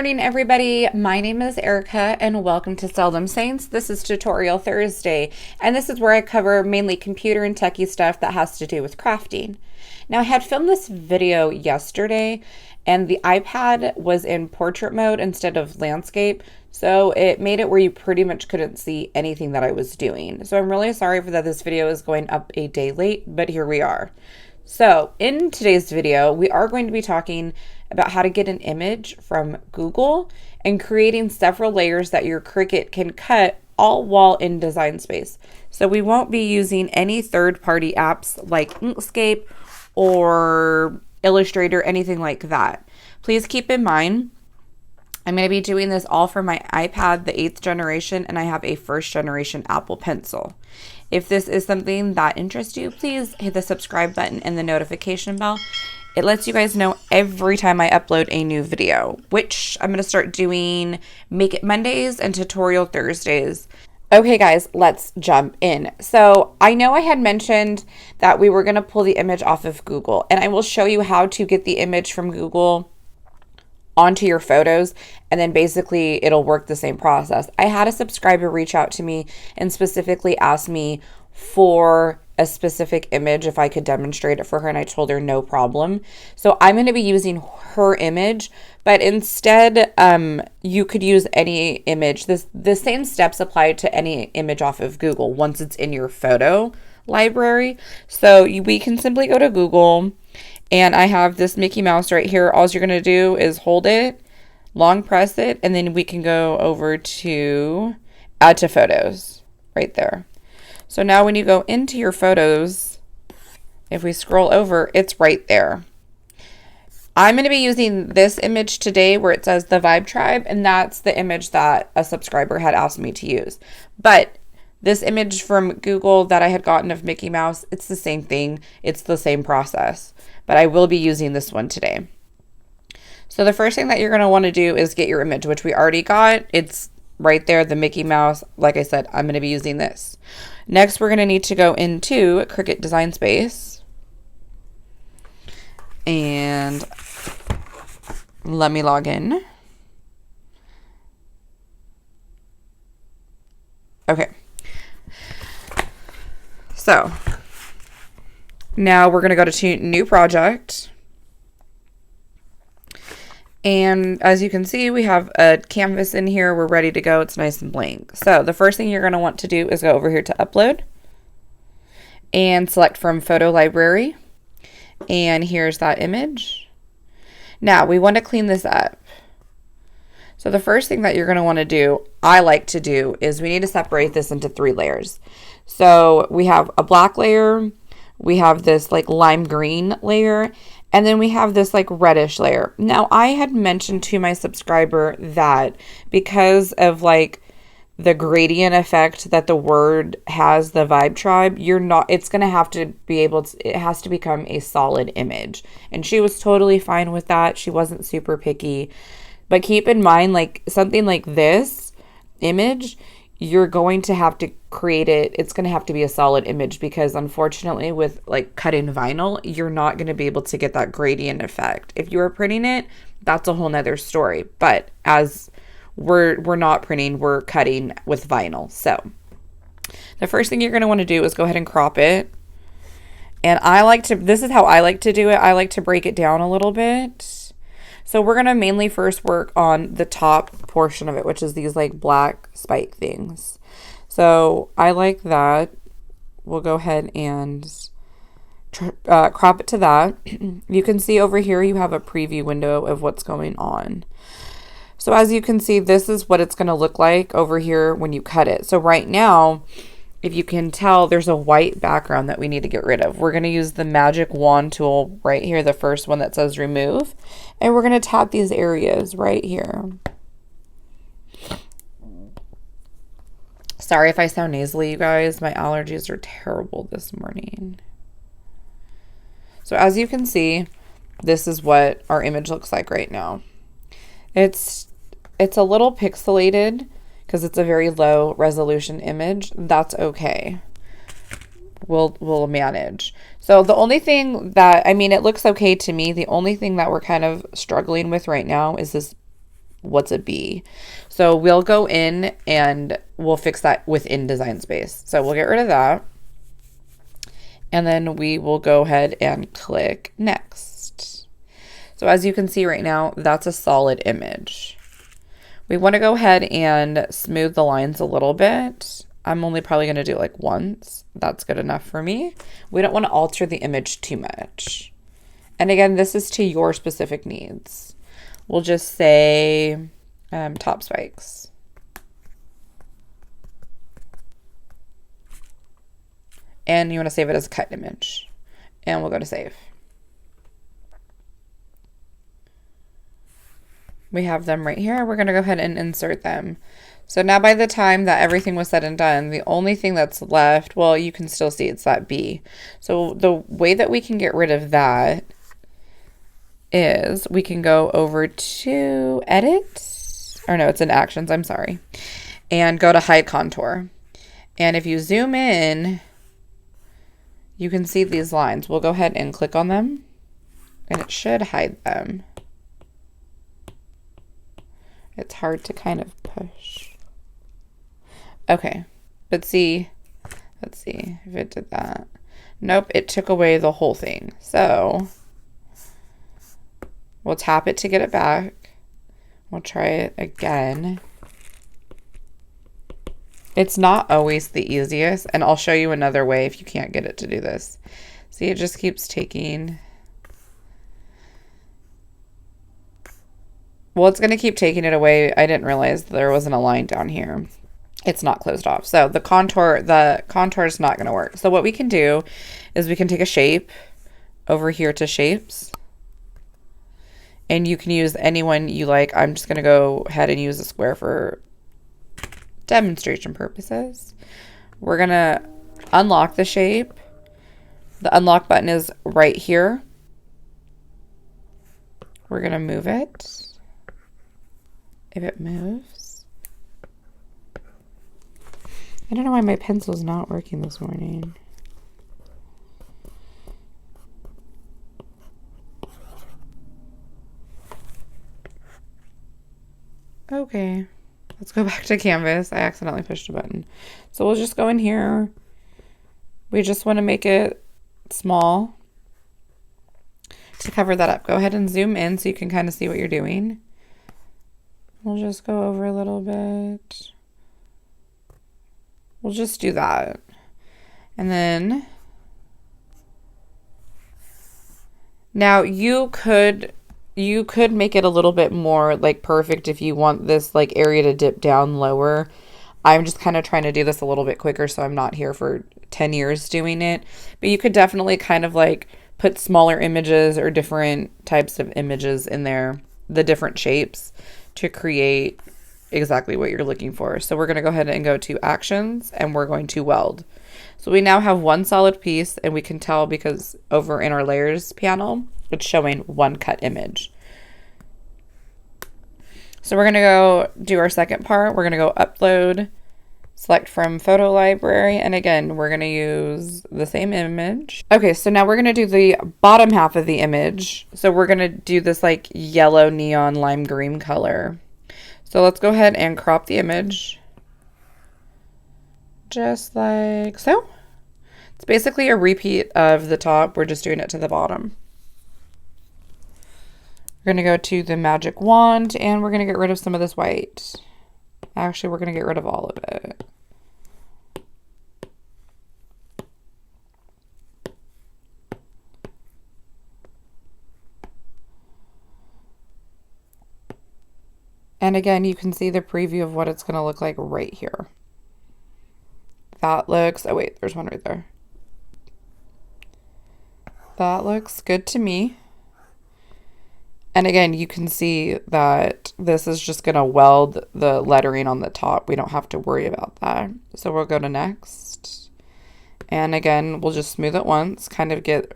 morning, everybody. My name is Erica, and welcome to Seldom Saints. This is Tutorial Thursday, and this is where I cover mainly computer and techie stuff that has to do with crafting. Now, I had filmed this video yesterday, and the iPad was in portrait mode instead of landscape, so it made it where you pretty much couldn't see anything that I was doing. So I'm really sorry for that this video is going up a day late, but here we are. So in today's video, we are going to be talking about how to get an image from Google and creating several layers that your Cricut can cut all while in Design Space. So we won't be using any third-party apps like Inkscape or Illustrator, anything like that. Please keep in mind, I'm going to be doing this all for my iPad, the 8th generation, and I have a 1st generation Apple Pencil. If this is something that interests you, please hit the subscribe button and the notification bell. It lets you guys know every time I upload a new video, which I'm going to start doing Make It Mondays and Tutorial Thursdays. Okay guys, let's jump in. So I know I had mentioned that we were going to pull the image off of Google, and I will show you how to get the image from Google onto your photos, and then basically it'll work the same process. I had a subscriber reach out to me and specifically ask me for a specific image if I could demonstrate it for her, and I told her no problem. So I'm going to be using her image, but instead you could use any image. The same steps apply to any image off of Google once it's in your photo library. So we can simply go to Google, and I have this Mickey Mouse right here. All you're going to do is hold it, long press it, and then we can go over to Add to Photos right there. So now when you go into your photos, if we scroll over, it's right there. I'm going to be using this image today where it says the Vibe Tribe, and that's the image that a subscriber had asked me to use. But this image from Google that I had gotten of Mickey Mouse, it's the same thing. It's the same process. But I will be using this one today. So the first thing that you're going to want to do is get your image, which we already got. It's right there, the Mickey Mouse. Like I said, I'm going to be using this. Next, we're going to need to go into Cricut Design Space. And let me log in. Okay. So now we're going to go to New Project. And as you can see, we have a canvas in here. We're ready to go. It's nice and blank. So the first thing you're going to want to do is go over here to Upload and select from Photo Library. And here's that image. Now we want to clean this up. So the first thing that you're going to want to do, I like to do, is we need to separate this into 3 layers. So we have a black layer, we have this like lime green layer, and then we have this like reddish layer. Now I had mentioned to my subscriber that because of like the gradient effect that the word has, the Vibe Tribe, it's going to have to be able to, it has to become a solid image. And she was totally fine with that. She wasn't super picky. But keep in mind, like something like this image, you're going to have to create it. It's going to have to be a solid image because unfortunately with like cutting vinyl, you're not going to be able to get that gradient effect. If you are printing it, that's a whole nother story. But as we're not printing, we're cutting with vinyl. So the first thing you're going to want to do is go ahead and crop it. And this is how I like to do it. I like to break it down a little bit. So we're going to mainly first work on the top portion of it, which is these like black spike things. So I like that. We'll go ahead and crop it to that. You can see over here you have a preview window of what's going on. So as you can see, this is what it's going to look like over here when you cut it. So right now, if you can tell, there's a white background that we need to get rid of. We're going to use the magic wand tool right here, the first one that says remove. And we're going to tap these areas right here. Sorry if I sound nasally, you guys. My allergies are terrible this morning. So as you can see, this is what our image looks like right now. It's a little pixelated because it's a very low resolution image. That's okay. We'll manage. So the only thing that, I mean, it looks okay to me. The only thing that we're kind of struggling with right now is this what's a B. So we'll go in and we'll fix that within Design Space. So we'll get rid of that. And then we will go ahead and click Next. So as you can see right now, that's a solid image. We want to go ahead and smooth the lines a little bit. I'm only probably going to do like once. That's good enough for me. We don't want to alter the image too much. And again, this is to your specific needs. We'll just say top spikes. And you want to save it as a cut image. And we'll go to save. We have them right here. We're going to go ahead and insert them. So now by the time that everything was said and done, the only thing that's left, well, you can still see it's that B. So the way that we can get rid of that is we can go over to Edit, or no, it's in Actions, I'm sorry, and go to Hide Contour. And if you zoom in, you can see these lines. We'll go ahead and click on them, and it should hide them. It's hard to kind of push. Okay, but see, let's see if it did that. Nope, it took away the whole thing. So we'll tap it to get it back. We'll try it again. It's not always the easiest, and I'll show you another way if you can't get it to do this. See, it just keeps taking. Well, it's going to keep taking it away. I didn't realize there wasn't a line down here. It's not closed off. So the contour is not going to work. So what we can do is we can take a shape over here to shapes. And you can use any one you like. I'm just going to go ahead and use a square for demonstration purposes. We're going to unlock the shape. The unlock button is right here. We're going to move it. If it moves. I don't know why my pencil's not working this morning. Okay, let's go back to Canvas. I accidentally pushed a button. So we'll just go in here. We just want to make it small to cover that up. Go ahead and zoom in so you can kind of see what you're doing. We'll just go over a little bit. We'll just do that. And then now you could make it a little bit more like perfect if you want this like area to dip down lower. I'm just kind of trying to do this a little bit quicker so I'm not here for 10 years doing it. But you could definitely kind of like put smaller images or different types of images in there, the different shapes, to create exactly what you're looking for. So we're going to go ahead and go to Actions, and we're going to Weld. So we now have one solid piece, and we can tell because over in our Layers panel, it's showing one cut image. So we're going to go do our second part. We're going to go Upload, select from Photo Library, and again, we're going to use the same image. Okay, so now we're going to do the bottom half of the image. So we're going to do this like yellow neon lime green color. So let's go ahead and crop the image. Just like so. It's basically a repeat of the top. We're just doing it to the bottom. We're going to go to the magic wand, and we're going to get rid of some of this white. Actually, we're going to get rid of all of it. And again, you can see the preview of what it's going to look like right here. That looks, oh wait, there's one right there. That looks good to me. And again, you can see that this is just going to weld the lettering on the top. We don't have to worry about that. So we'll go to Next. And again, we'll just smooth it once, kind of get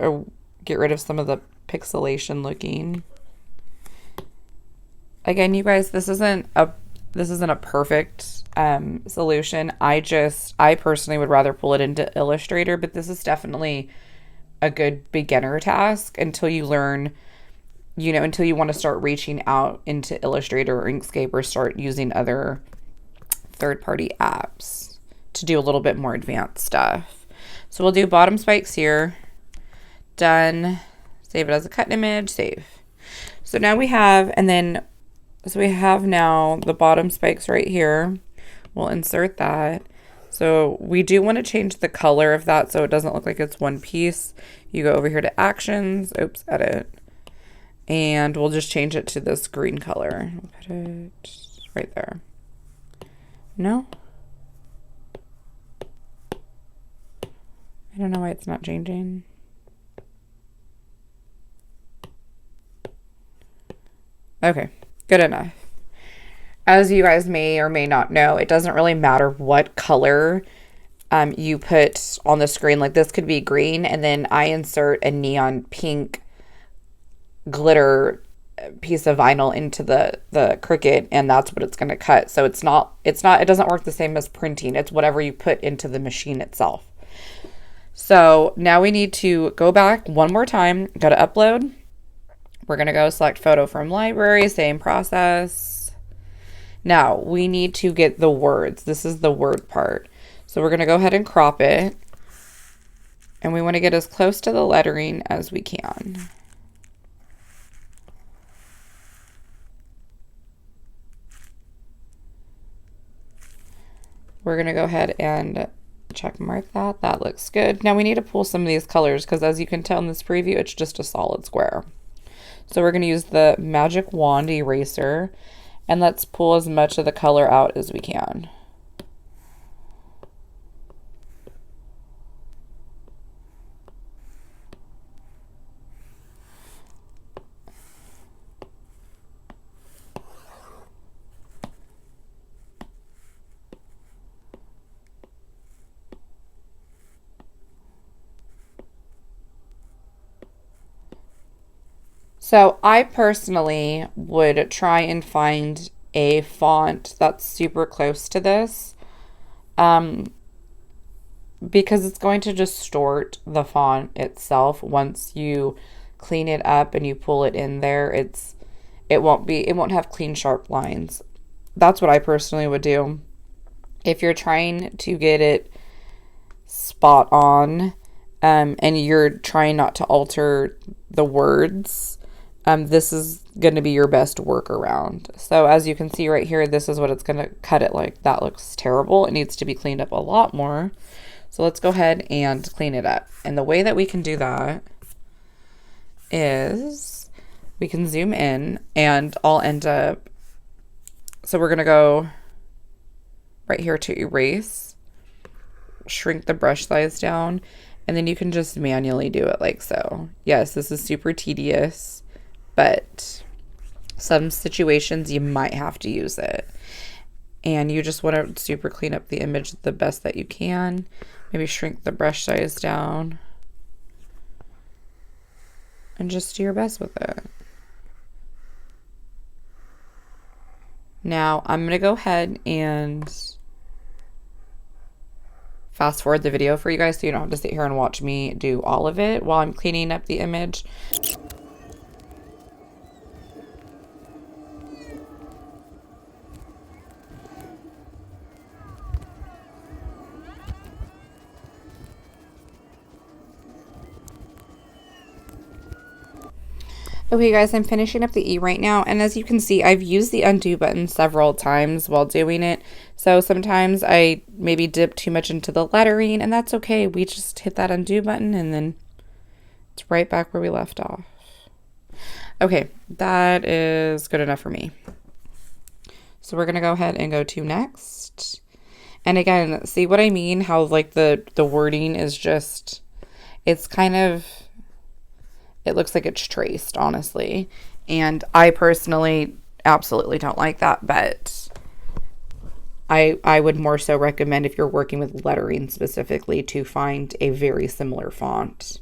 rid of some of the pixelation looking. Again, you guys, this isn't a perfect solution. I personally would rather pull it into Illustrator, but this is definitely a good beginner task until you learn you know, until you want to start reaching out into Illustrator or Inkscape or start using other third-party apps to do a little bit more advanced stuff. So we'll do bottom spikes here. Done. Save it as a cut image. Save. So now we have, so we have now the bottom spikes right here. We'll insert that. So we do want to change the color of that so it doesn't look like it's one piece. You go over here to actions, oops, edit, and we'll just change it to this green color. We'll put it right there. No? I don't know why it's not changing. Okay, good enough. As you guys may or may not know, it doesn't really matter what color you put on the screen. Like this could be green, and then I insert a neon pink glitter piece of vinyl into the Cricut, and that's what it's going to cut. So it doesn't work the same as printing. It's whatever you put into the machine itself. So now we need to go back one more time, go to upload. We're going to go select photo from library, same process. Now we need to get the words. This is the word part. So we're going to go ahead and crop it. And we want to get as close to the lettering as we can. We're going to go ahead and check mark that. That looks good. Now we need to pull some of these colors because as you can tell in this preview, it's just a solid square. So we're going to use the magic wand eraser and let's pull as much of the color out as we can. So I personally would try and find a font that's super close to this because it's going to distort the font itself. Once you clean it up and you pull it in there, it won't have clean, sharp lines. That's what I personally would do. If you're trying to get it spot on and you're trying not to alter the words, this is going to be your best workaround. So as you can see right here, this is what it's going to cut it like. That looks terrible. It needs to be cleaned up a lot more. So let's go ahead and clean it up. And the way that we can do that is we can zoom in and I'll end up, so we're going to go right here to erase, shrink the brush size down, and then you can just manually do it like so. Yes, this is super tedious, but some situations you might have to use it. And you just want to super clean up the image the best that you can. Maybe shrink the brush size down. And just do your best with it. Now I'm going to go ahead and fast forward the video for you guys so you don't have to sit here and watch me do all of it while I'm cleaning up the image. Okay guys, I'm finishing up the E right now, and as you can see, I've used the undo button several times while doing it. So sometimes I maybe dip too much into the lettering, and that's okay. We just hit that undo button and then it's right back where we left off. Okay, that is good enough for me. So we're gonna go ahead and go to next. And again, see what I mean? How like the wording is just, it's kind of, it looks like it's traced, honestly. And I personally absolutely don't like that, but I would more so recommend if you're working with lettering specifically to find a very similar font.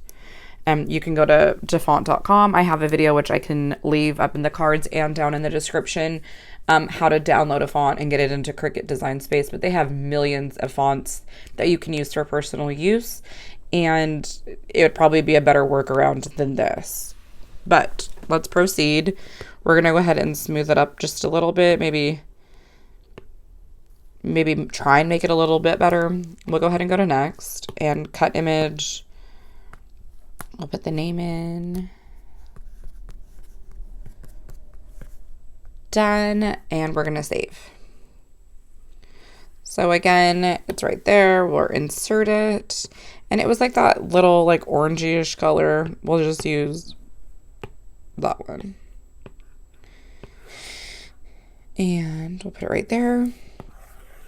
You can go to font.com. I have a video which I can leave up in the cards and down in the description, how to download a font and get it into Cricut Design Space. But they have millions of fonts that you can use for personal use. And it would probably be a better workaround than this. But let's proceed. We're going to go ahead and smooth it up just a little bit. Maybe try and make it a little bit better. We'll go ahead and go to next and cut image. I'll put the name in. Done. And we're going to save. So again, it's right there. We'll insert it. And it was like that little like orangey-ish color. We'll just use that one. And we'll put it right there.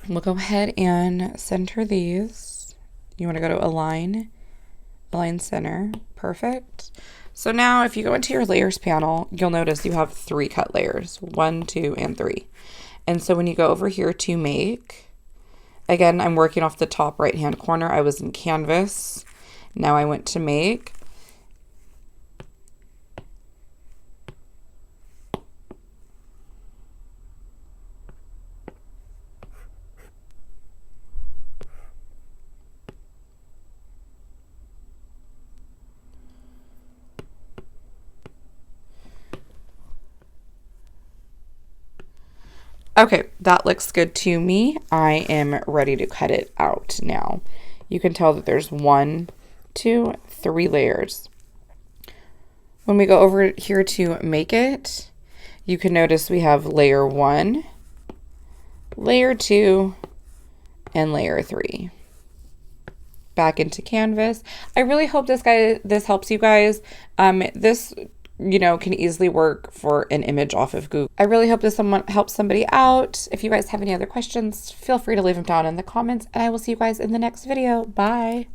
We'll go ahead and center these. You want to go to align center. Perfect. So now if you go into your layers panel, you'll notice you have 3 cut layers, 1, 2, and 3. And so when you go over here to make, again, I'm working off the top right hand corner. I was in canvas. Now I went to make. Okay, that looks good to me. I am ready to cut it out now. You can tell that there's 1, 2, 3 layers. When we go over here to make it, you can notice we have layer 1, layer 2, and layer 3. Back into canvas. I really hope this helps you guys. This can easily work for an image off of Google. I really hope this helps somebody out. If you guys have any other questions, feel free to leave them down in the comments, and I will see you guys in the next video. Bye.